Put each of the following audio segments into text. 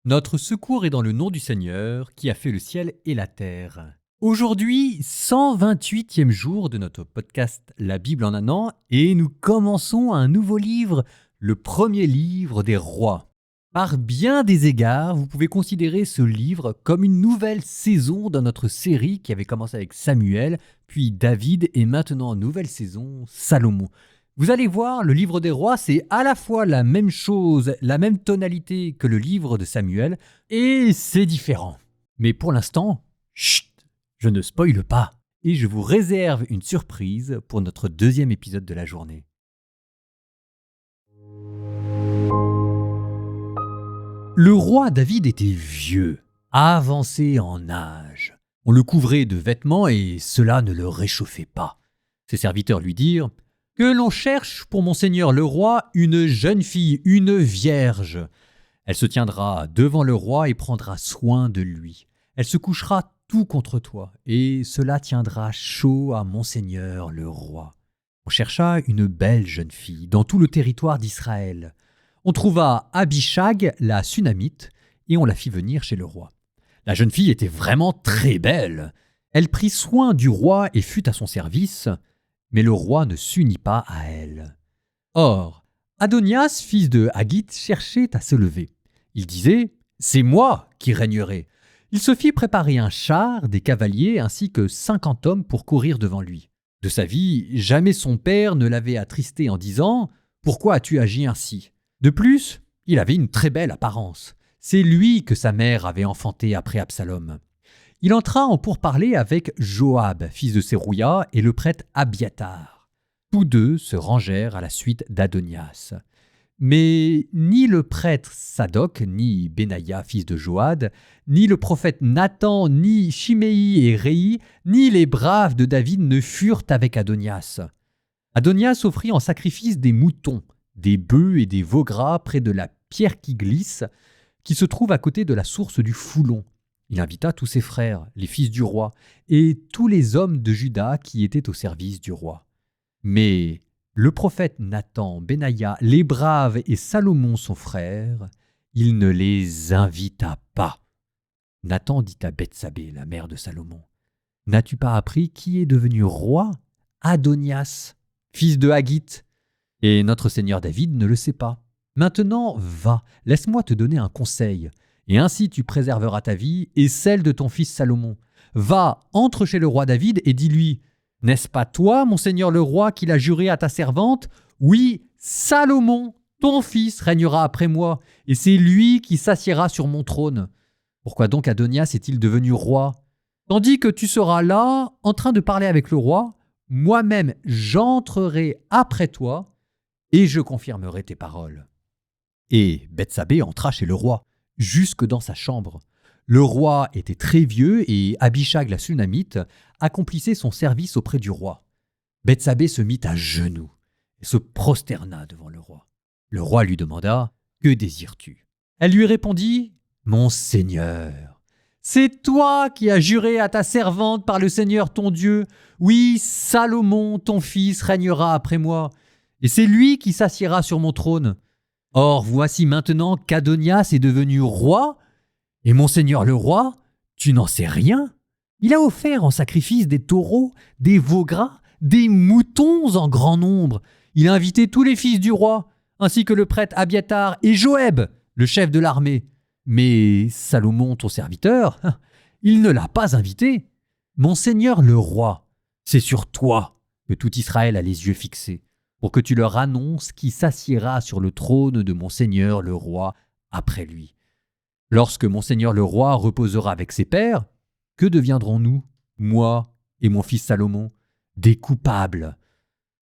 Notre secours est dans le nom du Seigneur qui a fait le ciel et la terre. Aujourd'hui, 128e jour de notre podcast La Bible en un an et nous commençons un nouveau livre, le premier livre des rois. Par bien des égards, vous pouvez considérer ce livre comme une nouvelle saison dans notre série qui avait commencé avec Samuel, puis David et maintenant nouvelle saison, Salomon. Vous allez voir, le livre des rois, c'est à la fois la même chose, la même tonalité que le livre de Samuel, et c'est différent. Mais pour l'instant, chut, je ne spoile pas, et je vous réserve une surprise pour notre deuxième épisode de la journée. Le roi David était vieux, avancé en âge. On le couvrait de vêtements et cela ne le réchauffait pas. Ses serviteurs lui dirent « Que l'on cherche pour mon seigneur le roi une jeune fille, une vierge. Elle se tiendra devant le roi et prendra soin de lui. Elle se couchera tout contre toi, et cela tiendra chaud à mon seigneur le roi. » On chercha une belle jeune fille dans tout le territoire d'Israël. On trouva Abishag, la Sunamite, et on la fit venir chez le roi. La jeune fille était vraiment très belle. Elle prit soin du roi et fut à son service, mais le roi ne s'unit pas à elle. Or, Adonias, fils de Haggith, cherchait à se lever. Il disait « C'est moi qui régnerai ». Il se fit préparer un char, des cavaliers ainsi que 50 hommes pour courir devant lui. De sa vie, jamais son père ne l'avait attristé en disant « Pourquoi as-tu agi ainsi ?» De plus, il avait une très belle apparence. C'est lui que sa mère avait enfanté après Absalom. Il entra en pourparlers avec Joab, fils de Sérouia, et le prêtre Abiathar. Tous deux se rangèrent à la suite d'Adonias. Mais ni le prêtre Sadoc, ni Benaïa, fils de Joad, ni le prophète Nathan, ni Chiméi et Réi, ni les braves de David ne furent avec Adonias. Adonias offrit en sacrifice des moutons, des bœufs et des veaux gras près de la pierre qui glisse, qui se trouve à côté de la source du Foulon. Il invita tous ses frères, les fils du roi, et tous les hommes de Juda qui étaient au service du roi. Mais le prophète Nathan, Benaïa, les braves et Salomon son frère, il ne les invita pas. Nathan dit à Bethsabée, la mère de Salomon, « N'as-tu pas appris qui est devenu roi? Adonias, fils de Haggith. Et notre seigneur David ne le sait pas. Maintenant, va, laisse-moi te donner un conseil, et ainsi tu préserveras ta vie et celle de ton fils Salomon. Va, entre chez le roi David et dis-lui, « N'est-ce pas toi, mon seigneur le roi, qui l'a juré à ta servante? Oui, Salomon, ton fils, régnera après moi, et c'est lui qui s'assiera sur mon trône. Pourquoi donc Adonias est-il devenu roi? Tandis que tu seras là, en train de parler avec le roi, moi-même j'entrerai après toi, et je confirmerai tes paroles. » Et Bethsabée entra chez le roi, jusque dans sa chambre. Le roi était très vieux et Abishag la Sunamite accomplissait son service auprès du roi. Bethsabée se mit à genoux et se prosterna devant le roi. Le roi lui demanda « Que désires-tu » Elle lui répondit « Mon Seigneur, c'est toi qui as juré à ta servante par le Seigneur ton Dieu. Oui, Salomon, ton fils, régnera après moi. Et c'est lui qui s'assiera sur mon trône. Or, voici maintenant qu'Adonias est devenu roi, et mon seigneur le roi, tu n'en sais rien. Il a offert en sacrifice des taureaux, des veaux gras, des moutons en grand nombre. Il a invité tous les fils du roi, ainsi que le prêtre Abiathar et Joab, le chef de l'armée. Mais Salomon, ton serviteur, il ne l'a pas invité. Mon seigneur le roi, c'est sur toi que tout Israël a les yeux fixés, pour que tu leur annonces qui s'assiera sur le trône de mon seigneur le roi après lui. Lorsque mon seigneur le roi reposera avec ses pères, que deviendrons-nous, moi et mon fils Salomon? Des coupables. »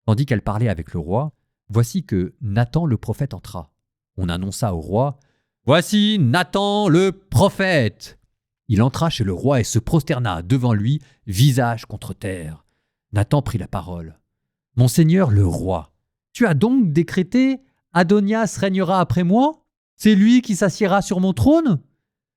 Tandis qu'elle parlait avec le roi, voici que Nathan le prophète entra. On annonça au roi « Voici Nathan le prophète !» Il entra chez le roi et se prosterna devant lui, visage contre terre. Nathan prit la parole. « Mon seigneur le roi, tu as donc décrété « Adonias régnera après moi » C'est lui qui s'assiera sur mon trône?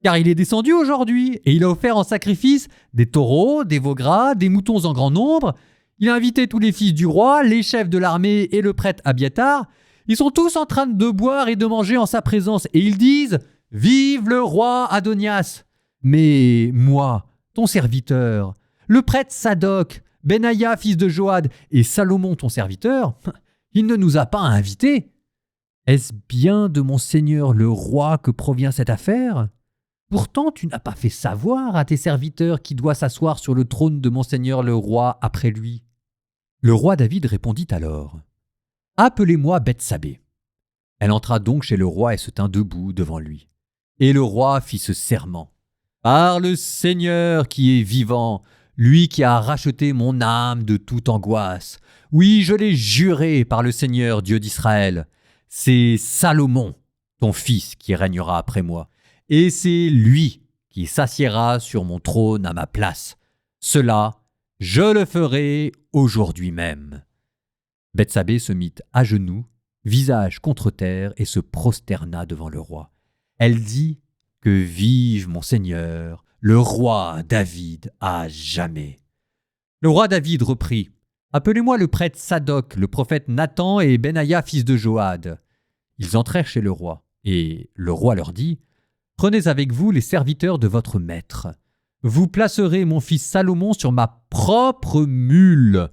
Car il est descendu aujourd'hui, et il a offert en sacrifice des taureaux, des veaux gras, des moutons en grand nombre. Il a invité tous les fils du roi, les chefs de l'armée et le prêtre Abiathar. Ils sont tous en train de boire et de manger en sa présence, et ils disent Vive le roi Adonias! Mais moi, ton serviteur, le prêtre Sadoc, Benaïa, fils de Joad, et Salomon, ton serviteur, il ne nous a pas invités. Est-ce bien de mon seigneur le roi que provient cette affaire? Pourtant, tu n'as pas fait savoir à tes serviteurs qui doit s'asseoir sur le trône de mon seigneur le roi après lui. » Le roi David répondit alors, « Appelez-moi Bethsabée. » Elle entra donc chez le roi et se tint debout devant lui. Et le roi fit ce serment. « Par le Seigneur qui est vivant, lui qui a racheté mon âme de toute angoisse, oui, je l'ai juré par le Seigneur Dieu d'Israël, c'est Salomon, ton fils, qui régnera après moi, et c'est lui qui s'assiera sur mon trône à ma place. Cela, je le ferai aujourd'hui même. » Bethsabée se mit à genoux, visage contre terre, et se prosterna devant le roi. Elle dit « Que vive mon Seigneur, le roi David à jamais. » Le roi David reprit « Appelez-moi le prêtre Sadoc, le prophète Nathan et Benaïa, fils de Joad. » Ils entrèrent chez le roi, et le roi leur dit « Prenez avec vous les serviteurs de votre maître. Vous placerez mon fils Salomon sur ma propre mule,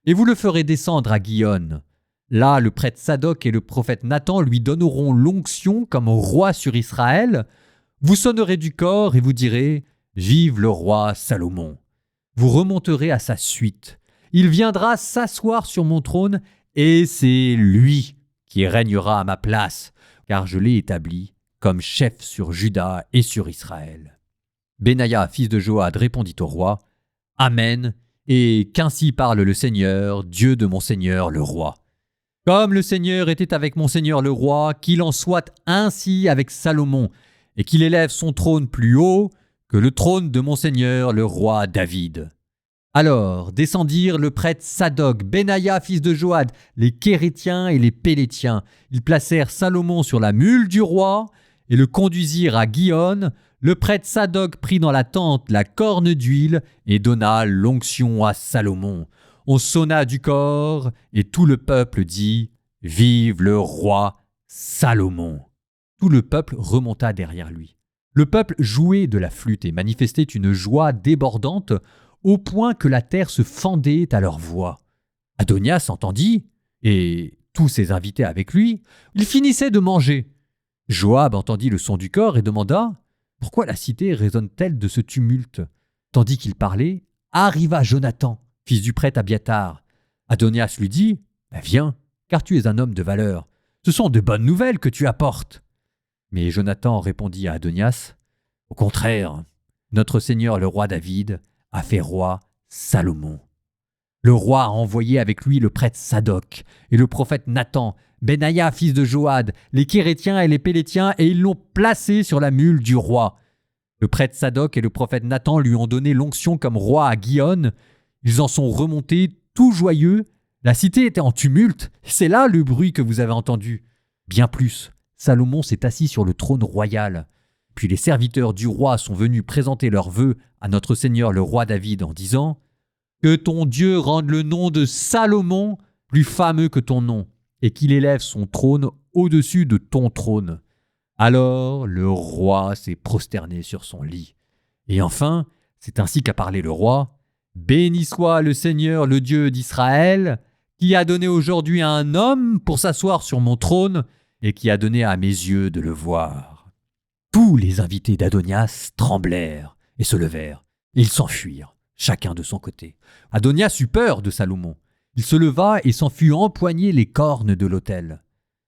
et vous le ferez descendre à Gihon. Là, le prêtre Sadoc et le prophète Nathan lui donneront l'onction comme roi sur Israël. Vous sonnerez du cor et vous direz « Vive le roi Salomon !» Vous remonterez à sa suite. Il viendra s'asseoir sur mon trône, et c'est lui qui régnera à ma place, car je l'ai établi comme chef sur Juda et sur Israël. » Benaïa, fils de Joad, répondit au roi « Amen, et qu'ainsi parle le Seigneur, Dieu de mon Seigneur le roi. Comme le Seigneur était avec mon Seigneur le roi, qu'il en soit ainsi avec Salomon, et qu'il élève son trône plus haut que le trône de mon Seigneur le roi David. » Alors descendirent le prêtre Sadoc, Benaïa, fils de Joad, les Kérétiens et les Pélétiens. Ils placèrent Salomon sur la mule du roi et le conduisirent à Gihon. Le prêtre Sadoc prit dans la tente la corne d'huile et donna l'onction à Salomon. On sonna du cor et tout le peuple dit « Vive le roi Salomon !» Tout le peuple remonta derrière lui. Le peuple jouait de la flûte et manifestait une joie débordante au point que la terre se fendait à leur voix. Adonias entendit, et tous ses invités avec lui, ils finissaient de manger. Joab entendit le son du cor et demanda « Pourquoi la cité résonne-t-elle de ce tumulte ?» Tandis qu'il parlait, arriva Jonathan, fils du prêtre Abiathar. Adonias lui dit « Viens, car tu es un homme de valeur. Ce sont de bonnes nouvelles que tu apportes. » Mais Jonathan répondit à Adonias « Au contraire, notre Seigneur le roi David a fait roi Salomon. » Le roi a envoyé avec lui le prêtre Sadoc et le prophète Nathan, Benaïa, fils de Joad, les Kérétiens et les Pélétiens, et ils l'ont placé sur la mule du roi. Le prêtre Sadoc et le prophète Nathan lui ont donné l'onction comme roi à Gihon. Ils en sont remontés tout joyeux. La cité était en tumulte. C'est là le bruit que vous avez entendu. Bien plus, Salomon s'est assis sur le trône royal. Puis les serviteurs du roi sont venus présenter leurs vœux à notre Seigneur le roi David en disant « Que ton Dieu rende le nom de Salomon plus fameux que ton nom, et qu'il élève son trône au-dessus de ton trône. » Alors le roi s'est prosterné sur son lit. Et enfin, c'est ainsi qu'a parlé le roi « Béni soit le Seigneur, le Dieu d'Israël, qui a donné aujourd'hui à un homme pour s'asseoir sur mon trône, et qui a donné à mes yeux de le voir. » Tous les invités d'Adonias tremblèrent et se levèrent, et ils s'enfuirent, chacun de son côté. Adonias eut peur de Salomon. Il se leva et s'en fut empoigner les cornes de l'autel.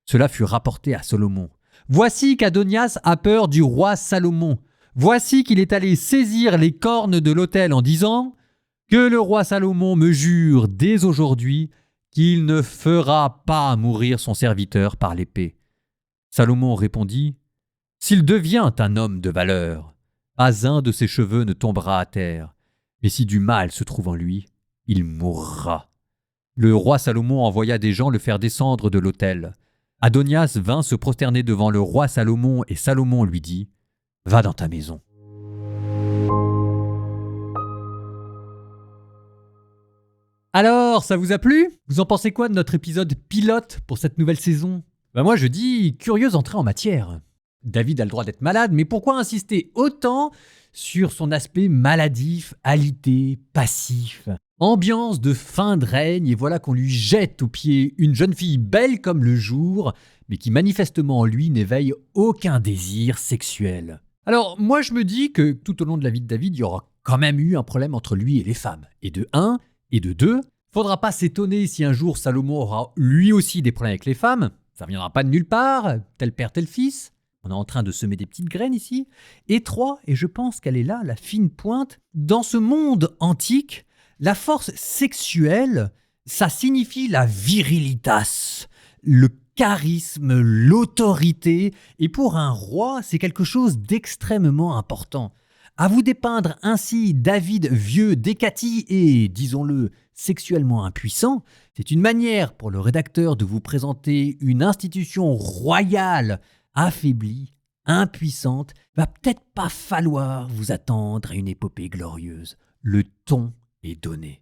Cela fut rapporté à Salomon. « Voici qu'Adonias a peur du roi Salomon. Voici qu'il est allé saisir les cornes de l'autel en disant « Que le roi Salomon me jure dès aujourd'hui qu'il ne fera pas mourir son serviteur par l'épée. » Salomon répondit « S'il devient un homme de valeur, pas un de ses cheveux ne tombera à terre, mais si du mal se trouve en lui, il mourra. » Le roi Salomon envoya des gens le faire descendre de l'autel. Adonias vint se prosterner devant le roi Salomon, et Salomon lui dit « Va dans ta maison. » Alors, ça vous a plu? Vous en pensez quoi de notre épisode pilote pour cette nouvelle saison? Moi je dis curieuse entrée en matière. David a le droit d'être malade, mais pourquoi insister autant sur son aspect maladif, alité, passif? Ambiance de fin de règne, et voilà qu'on lui jette aux pieds une jeune fille belle comme le jour, mais qui manifestement en lui n'éveille aucun désir sexuel. Alors moi je me dis que tout au long de la vie de David, il y aura quand même eu un problème entre lui et les femmes. Et de un, et de deux, faudra pas s'étonner si un jour Salomon aura lui aussi des problèmes avec les femmes. Ça ne viendra pas de nulle part, tel père, tel fils. On est en train de semer des petites graines ici. Et trois, et je pense qu'elle est là, la fine pointe, dans ce monde antique, la force sexuelle, ça signifie la virilitas, le charisme, l'autorité. Et pour un roi, c'est quelque chose d'extrêmement important. À vous dépeindre ainsi David vieux, décati et, disons-le, sexuellement impuissant, c'est une manière pour le rédacteur de vous présenter une institution royale affaiblie, impuissante. Va peut-être pas falloir vous attendre à une épopée glorieuse. Le ton est donné.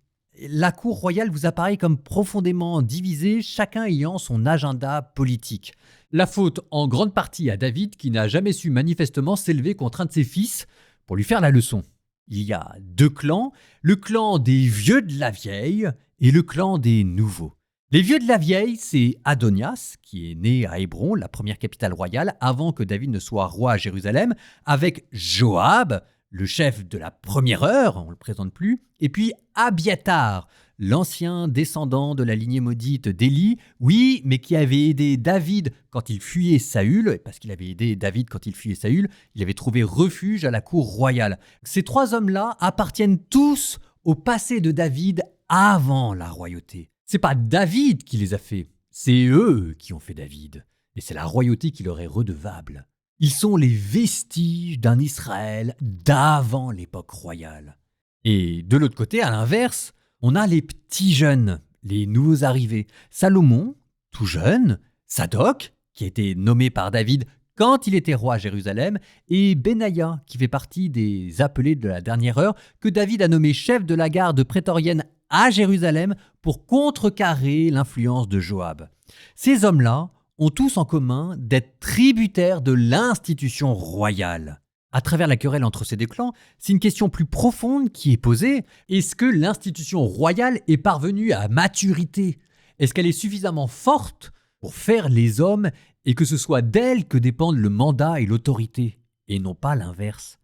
La cour royale vous apparaît comme profondément divisée, chacun ayant son agenda politique. La faute en grande partie à David qui n'a jamais su manifestement s'élever contre un de ses fils pour lui faire la leçon. Il y a deux clans, le clan des vieux de la vieille et le clan des nouveaux. Les vieux de la vieille, c'est Adonias, qui est né à Hébron, la première capitale royale, avant que David ne soit roi à Jérusalem, avec Joab, le chef de la première heure, on ne le présente plus, et puis Abiatar, l'ancien descendant de la lignée maudite d'Élie, oui, mais qui avait aidé David quand il fuyait Saül, parce qu'il avait aidé David quand il fuyait Saül, il avait trouvé refuge à la cour royale. Ces trois hommes-là appartiennent tous au passé de David avant la royauté. C'est pas David qui les a faits, c'est eux qui ont fait David, et c'est la royauté qui leur est redevable. Ils sont les vestiges d'un Israël d'avant l'époque royale. Et de l'autre côté, à l'inverse, on a les petits jeunes, les nouveaux arrivés. Salomon, tout jeune, Sadoc, qui a été nommé par David quand il était roi à Jérusalem, et Benaïa, qui fait partie des appelés de la dernière heure, que David a nommé chef de la garde prétorienne à Jérusalem pour contrecarrer l'influence de Joab. Ces hommes-là ont tous en commun d'être tributaires de l'institution royale. À travers la querelle entre ces deux clans, c'est une question plus profonde qui est posée. Est-ce que l'institution royale est parvenue à maturité? Est-ce qu'elle est suffisamment forte pour faire les hommes et que ce soit d'elle que dépendent le mandat et l'autorité, et non pas l'inverse?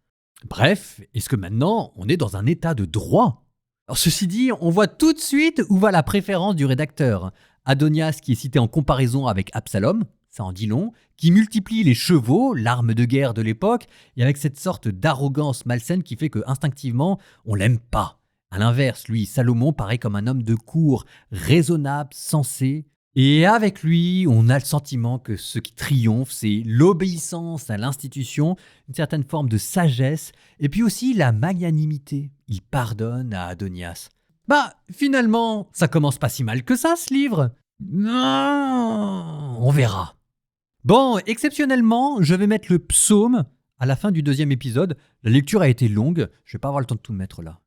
Bref, est-ce que maintenant on est dans un état de droit? Alors ceci dit, on voit tout de suite où va la préférence du rédacteur. Adonias qui est cité en comparaison avec Absalom, ça en dit long, qui multiplie les chevaux, l'arme de guerre de l'époque, et avec cette sorte d'arrogance malsaine qui fait que instinctivement, on l'aime pas. À l'inverse, lui, Salomon paraît comme un homme de cour, raisonnable, sensé, et avec lui, on a le sentiment que ce qui triomphe, c'est l'obéissance à l'institution, une certaine forme de sagesse, et puis aussi la magnanimité. Il pardonne à Adonias. Finalement, ça commence pas si mal que ça, ce livre. Non, on verra. Bon, exceptionnellement, je vais mettre le psaume à la fin du deuxième épisode. La lecture a été longue, je vais pas avoir le temps de tout mettre là.